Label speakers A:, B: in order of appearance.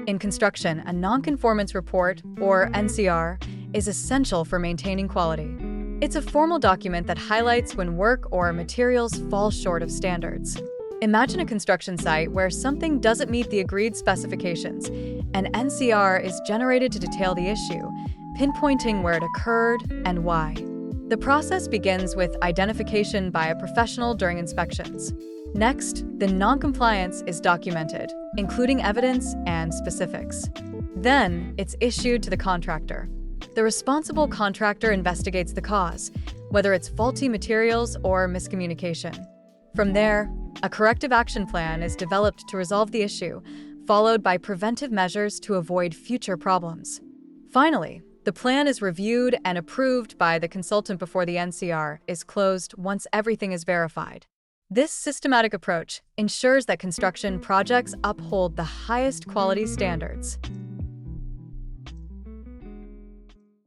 A: In construction, a non-conformance report, or NCR, is essential for maintaining quality. It's a formal document that highlights when work or materials fall short of standards. Imagine a construction site where something doesn't meet the agreed specifications. An NCR is generated to detail the issue, pinpointing where it occurred and why. The process begins with identification by a professional during inspections. Next, the non-compliance is documented, including evidence and specifics. Then, it's issued to the contractor. The responsible contractor investigates the cause, whether it's faulty materials or miscommunication. From there, a corrective action plan is developed to resolve the issue, followed by preventive measures to avoid future problems. Finally, the plan is reviewed and approved by the consultant before the NCR is closed once everything is verified. This systematic approach ensures that construction projects uphold the highest quality standards.